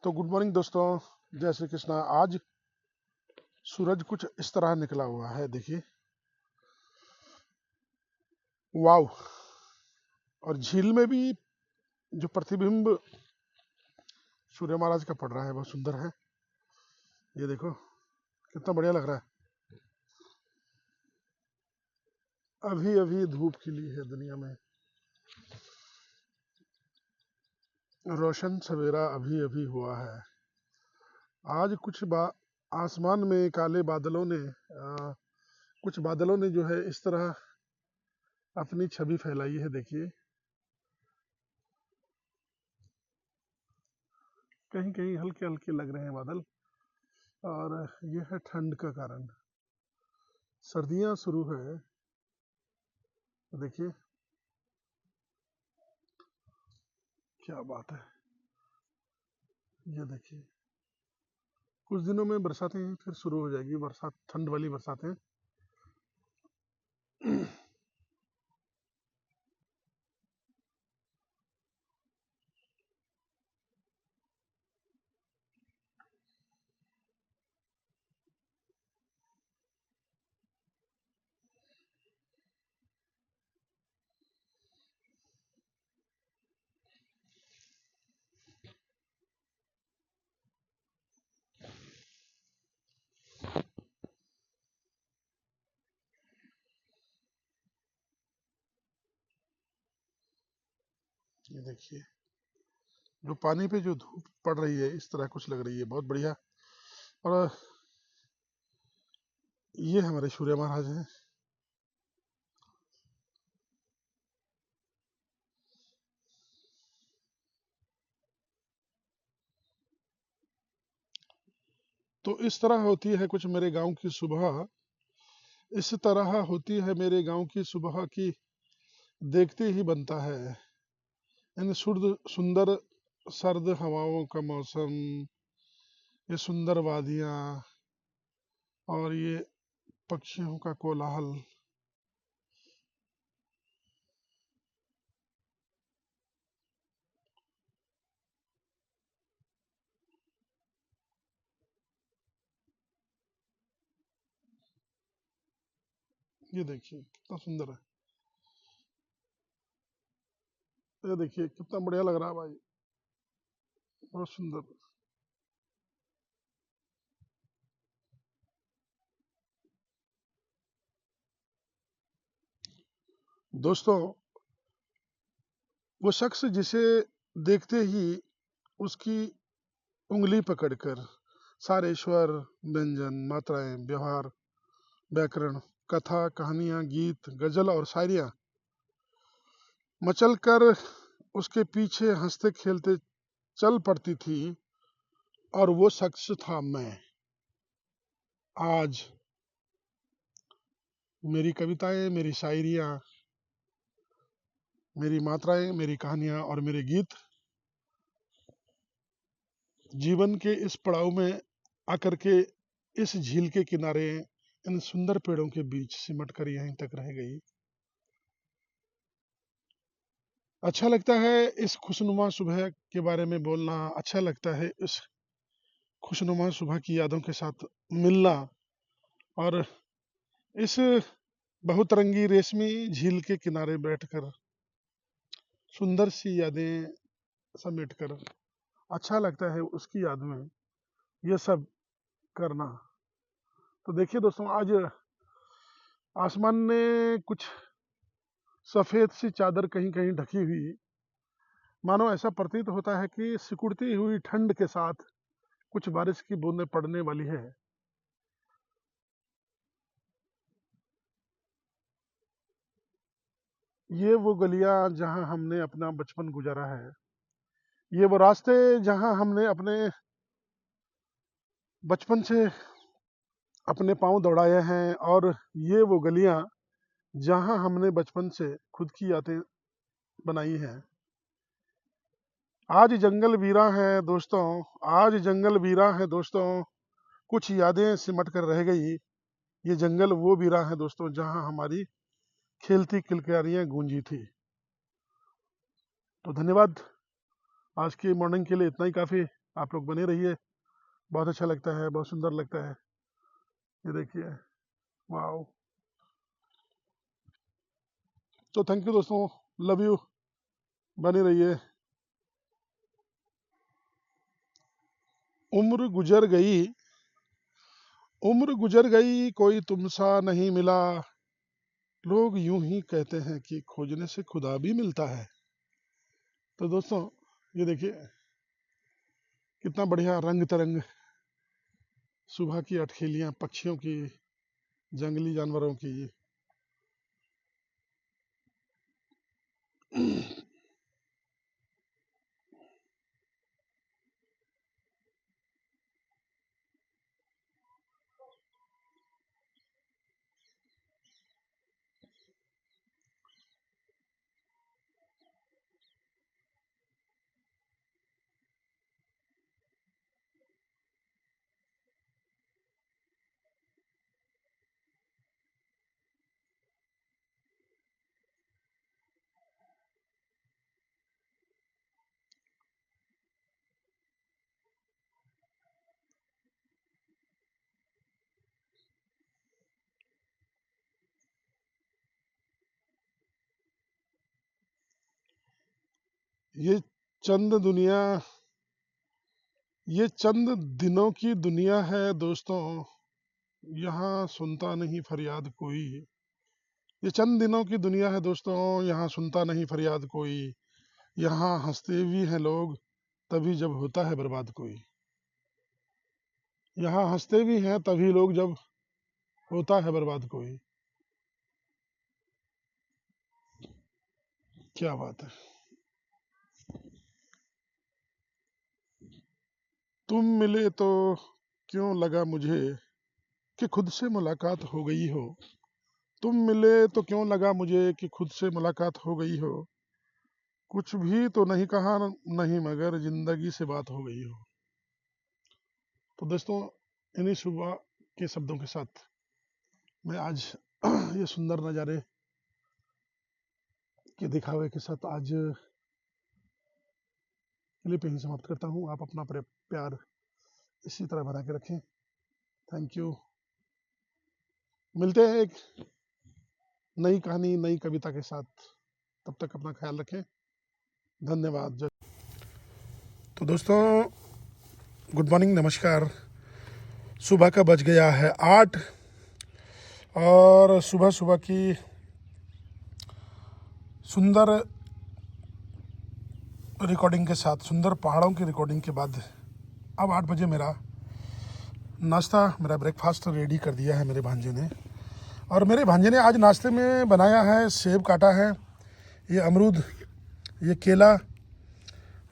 तो good morning दोस्तों, जय श्री कृष्णा। आज सूरज कुछ इस तरह निकला हुआ है, देखिए। वाव। और झील में भी जो प्रतिबिंब सूर्य महाराज का पड़ रहा है बहुत सुंदर है। ये देखो कितना बढ़िया लग रहा है। अभी अभी धूप खिली है दुनिया में, रोशन सवेरा अभी अभी हुआ है। आज कुछ आसमान में काले बादलों ने कुछ बादलों ने जो है इस तरह अपनी छवि फैलाई है, देखिए। कहीं कहीं हल्के हल्के लग रहे हैं बादल, और यह है ठंड का कारण। सर्दियां शुरू है, देखिए क्या बात है। ये देखिए कुछ दिनों में बरसातें फिर शुरू हो जाएगी, बरसात, ठंड वाली बरसातें। ये देखिए जो पानी पे जो धूप पड़ रही है इस तरह कुछ लग रही है, बहुत बढ़िया। और ये हमारे सूर्य महाराज हैं। तो इस तरह होती है कुछ मेरे गांव की सुबह, इस तरह होती है मेरे गांव की सुबह की, देखते ही बनता है इन सुंदर सर्द हवाओं का मौसम, ये सुंदर वादियां और ये पक्षियों का कोलाहल। ये देखिए कितना सुंदर है। ये देखिए कितना बढ़िया लग रहा है भाई, बहुत सुंदर। दोस्तों, वो शख्स जिसे देखते ही उसकी उंगली पकड़कर सारे स्वर, व्यंजन, मात्राएं, व्यवहार, व्याकरण, कथा, कहानियां, गीत, गजल और शायरियां मचल कर उसके पीछे हंसते खेलते चल पड़ती थी, और वो शख्स था मैं। आज मेरी कविताएं, मेरी शायरियां, मेरी मात्राएं, मेरी कहानियां और मेरे गीत जीवन के इस पड़ाव में आकर के इस झील के किनारे इन सुंदर पेड़ों के बीच सिमट कर यहीं तक रह गई। अच्छा लगता है इस खुशनुमा सुबह के बारे में बोलना, अच्छा लगता है इस खुशनुमा सुबह की यादों के साथ मिलना, और इस बहुतरंगी रेशमी झील के किनारे बैठकर सुंदर सी यादें समेटकर अच्छा लगता है उसकी याद में ये सब करना। तो देखिए दोस्तों, आज आसमान ने कुछ सफेद सी चादर कहीं कहीं ढकी हुई, मानो ऐसा प्रतीत होता है कि सिकुड़ती हुई ठंड के साथ कुछ बारिश की बूंदें पड़ने वाली है। ये वो गलियां जहां हमने अपना बचपन गुजारा है, ये वो रास्ते जहां हमने अपने बचपन से अपने पांव दौड़ाए हैं, और ये वो गलियां जहां हमने बचपन से खुद की यादें बनाई हैं। आज जंगल वीरा है दोस्तों, आज जंगल वीरा है दोस्तों, कुछ यादें सिमट कर रह गई। ये जंगल वो वीरा है दोस्तों जहां हमारी खेलती किलकारियां गूंजी थी। तो धन्यवाद, आज की मॉर्निंग के लिए इतना ही काफ़ी। आप लोग बने रहिए, बहुत अच्छा लगता है, बहुत सुंदर लगता है। ये देखिए, वाह। तो थैंक यू दोस्तों, लव यू, बने रहिए। उम्र गुजर गई, उम्र गुजर गई, कोई तुमसा नहीं मिला, लोग यूं ही कहते हैं कि खोजने से खुदा भी मिलता है। तो दोस्तों ये देखिए कितना बढ़िया रंग तरंग, सुबह की अटखेलियां, पक्षियों की, जंगली जानवरों की। ये चंद दुनिया, ये चंद दिनों की दुनिया है दोस्तों, यहाँ सुनता नहीं फरियाद कोई। ये चंद दिनों की दुनिया है दोस्तों, यहाँ सुनता नहीं फरियाद कोई। यहाँ हंसते भी हैं लोग तभी जब होता है बर्बाद कोई। यहाँ हंसते भी हैं तभी लोग जब होता है बर्बाद कोई। क्या बात है। तुम मिले तो क्यों लगा मुझे कि खुद से मुलाकात हो गई हो। तुम मिले तो क्यों लगा मुझे कि खुद से मुलाकात हो गई हो। कुछ भी तो नहीं कहा नहीं मगर जिंदगी से बात हो गई हो। तो दोस्तों इन्हीं सुबह के शब्दों के साथ मैं आज ये सुंदर नज़ारे के दिखावे के साथ आज क्लिप यहीं समाप्त करता हूँ। आप अपना प्यार इसी तरह बना के रखें। Thank you. मिलते हैं एक नई कहानी, नई कविता के साथ। तब तक अपना ख्याल रखें। धन्यवाद। तो दोस्तों गुड मॉर्निंग, नमस्कार। सुबह का बज गया है 8 और सुबह सुबह की सुंदर रिकॉर्डिंग के साथ, सुंदर पहाड़ों की रिकॉर्डिंग के बाद अब 8 बजे मेरा नाश्ता, मेरा ब्रेकफास्ट रेडी कर दिया है मेरे भांजे ने। और मेरे भांजे ने आज नाश्ते में बनाया है, सेब काटा है, ये अमरूद, ये केला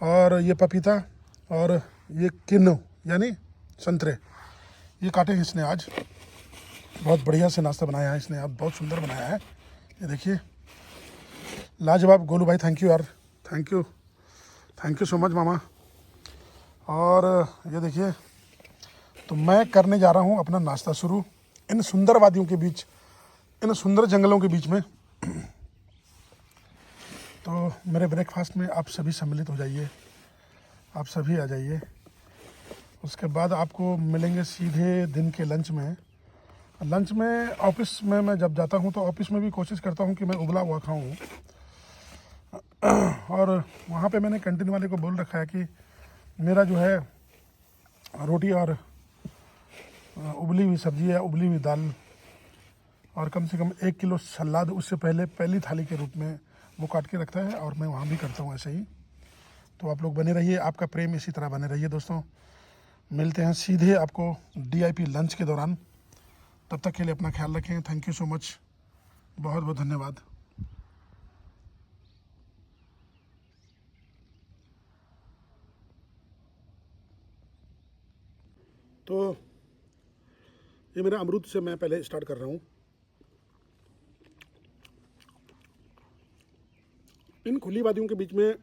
और ये पपीता और ये किन्नू यानी संतरे, ये काटे हैं इसने आज। बहुत बढ़िया से नाश्ता बनाया है इसने आज, बहुत सुंदर बनाया है। ये देखिए, लाजवाब। गोलू भाई थैंक यू यार, थैंक यू सो मच मामा। और ये देखिए, तो मैं करने जा रहा हूँ अपना नाश्ता शुरू इन सुंदर वादियों के बीच, इन सुंदर जंगलों के बीच में। तो मेरे ब्रेकफास्ट में आप सभी सम्मिलित हो जाइए, आप सभी आ जाइए। उसके बाद आपको मिलेंगे सीधे दिन के लंच में। लंच में ऑफिस में मैं जब जाता हूँ तो ऑफिस में भी कोशिश करता हूँ कि मैं उबला हुआ खाऊँ। और वहाँ पे मैंने कैंटीन वाले को बोल रखा है कि मेरा जो है रोटी और उबली हुई सब्जी है, उबली हुई दाल और कम से कम 1 किलो सलाद उससे पहले पहली थाली के रूप में वो काट के रखता है, और मैं वहाँ भी करता हूँ ऐसे ही। तो आप लोग बने रहिए, आपका प्रेम इसी तरह बने रहिए दोस्तों। मिलते हैं सीधे आपको DIP लंच के दौरान। तब तक के लिए अपना ख्याल रखें। थैंक यू सो मच, बहुत बहुत धन्यवाद। तो ये मेरा अमरूद से मैं पहले स्टार्ट कर रहा हूँ। इन खुली वादियों के बीच में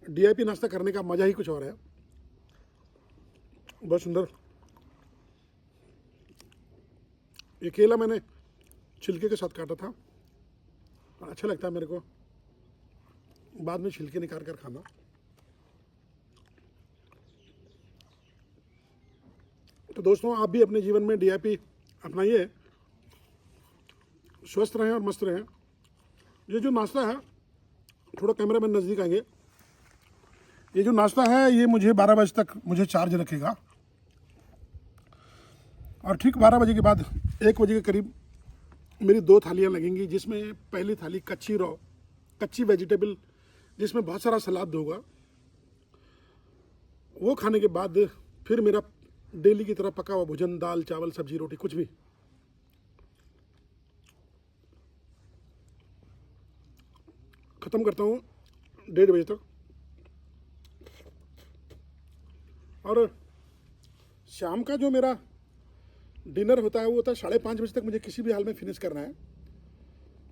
DIP नाश्ता करने का मज़ा ही कुछ और है। बहुत सुंदर। ये केला मैंने छिलके के साथ काटा था और अच्छा लगता है मेरे को बाद में छिलके निकाल कर खाना। तो दोस्तों आप भी अपने जीवन में DIP अपनाइए, स्वस्थ रहें और मस्त रहें। ये जो नाश्ता है, थोड़ा कैमरा मैन नज़दीक आएंगे, ये जो नाश्ता है ये मुझे 12 बजे तक मुझे चार्ज रखेगा, और ठीक 12 बजे के बाद 1 बजे के करीब मेरी 2 थालियाँ लगेंगी, जिसमें पहली थाली कच्ची वेजिटेबल, जिसमें बहुत सारा सलाद होगा। वो खाने के बाद फिर मेरा डेली की तरह पका हुआ भोजन, दाल चावल सब्जी रोटी कुछ भी। ख़त्म करता हूँ 1:30 बजे तक, और शाम का जो मेरा डिनर होता है वो होता है 5:30 बजे तक, मुझे किसी भी हाल में फिनिश करना है।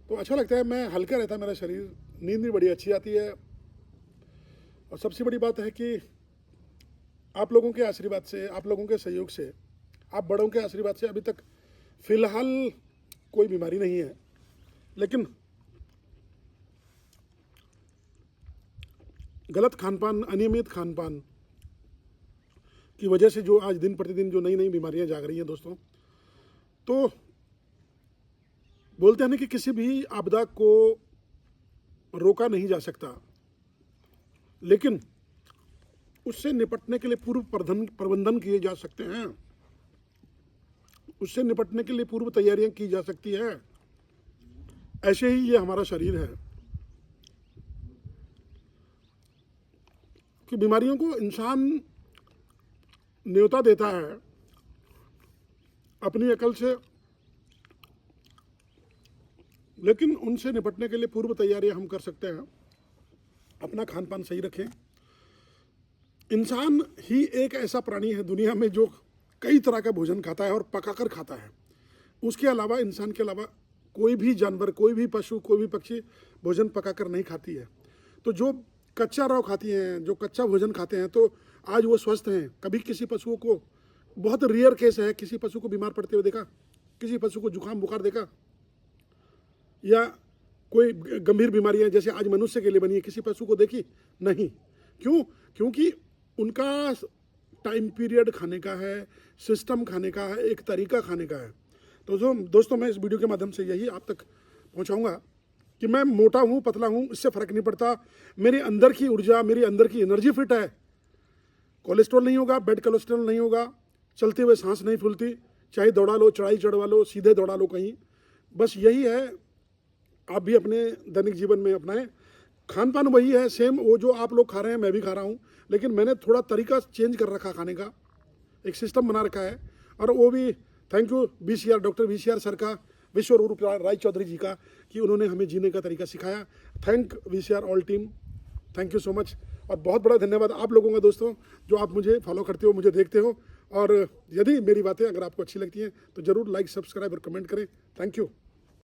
तो अच्छा लगता है, मैं हल्का रहता है मेरा शरीर, नींद भी बड़ी अच्छी आती है। और सबसे बड़ी बात है कि आप लोगों के आशीर्वाद से, आप लोगों के सहयोग से, आप बड़ों के आशीर्वाद से अभी तक फ़िलहाल कोई बीमारी नहीं है। लेकिन गलत खानपान, अनियमित खानपान की वजह से जो आज दिन प्रतिदिन जो नई नई बीमारियां जाग रही हैं दोस्तों, तो बोलते हैं ना कि किसी भी आपदा को रोका नहीं जा सकता, लेकिन उससे निपटने के लिए पूर्व प्रबंधन किए जा सकते हैं, उससे निपटने के लिए पूर्व तैयारियां की जा सकती है। ऐसे ही ये हमारा शरीर है कि बीमारियों को इंसान न्योता देता है अपनी अकल से, लेकिन उनसे निपटने के लिए पूर्व तैयारियां हम कर सकते हैं। अपना खान पान सही रखें। इंसान ही एक ऐसा प्राणी है दुनिया में जो कई तरह का भोजन खाता है और पकाकर खाता है। उसके अलावा, इंसान के अलावा कोई भी जानवर, कोई भी पशु, कोई भी पक्षी भोजन पकाकर नहीं खाती है। तो जो कच्चा रॉ खाती हैं, जो कच्चा भोजन खाते हैं, तो आज वो स्वस्थ हैं। कभी किसी पशुओं को, बहुत रेयर केस है, किसी पशु को बीमार पड़ते हुए देखा? किसी पशु को जुकाम बुखार देखा? या कोई गंभीर बीमारियां जैसे आज मनुष्य के लिए बनी है, किसी पशु को देखी? नहीं। क्यों? क्योंकि उनका टाइम पीरियड खाने का है, सिस्टम खाने का है, एक तरीका खाने का है। तो दोस्तों मैं इस वीडियो के माध्यम से यही आप तक पहुंचाऊंगा कि मैं मोटा हूं, पतला हूं, इससे फ़र्क नहीं पड़ता। मेरे अंदर की ऊर्जा, मेरी अंदर की एनर्जी फिट है। कोलेस्ट्रॉल नहीं होगा, बैड कोलेस्ट्रॉल नहीं होगा, चलते हुए सांस नहीं फूलती, चाहे दौड़ा लो, चढ़ाई चढ़वा लो, सीधे दौड़ा लो कहीं। बस यही है, आप भी अपने दैनिक जीवन में अपनाएं। खान पान वही है, सेम वो जो आप लोग खा रहे हैं मैं भी खा रहा हूँ, लेकिन मैंने थोड़ा तरीका चेंज कर रखा खाने का, एक सिस्टम बना रखा है। और वो भी thank you VCR, doctor VCR sir का, विश्व रूप राय चौधरी जी का, कि उन्होंने हमें जीने का तरीका सिखाया। Thank VCR all team, thank you so much. और बहुत बड़ा धन्यवाद आप लोगों का दोस्तों, जो आप मुझे फॉलो करते हो, मुझे देखते हो। और यदि मेरी बातें अगर आपको अच्छी लगती हैं तो ज़रूर लाइक, सब्सक्राइब और कमेंट करें। Thank you.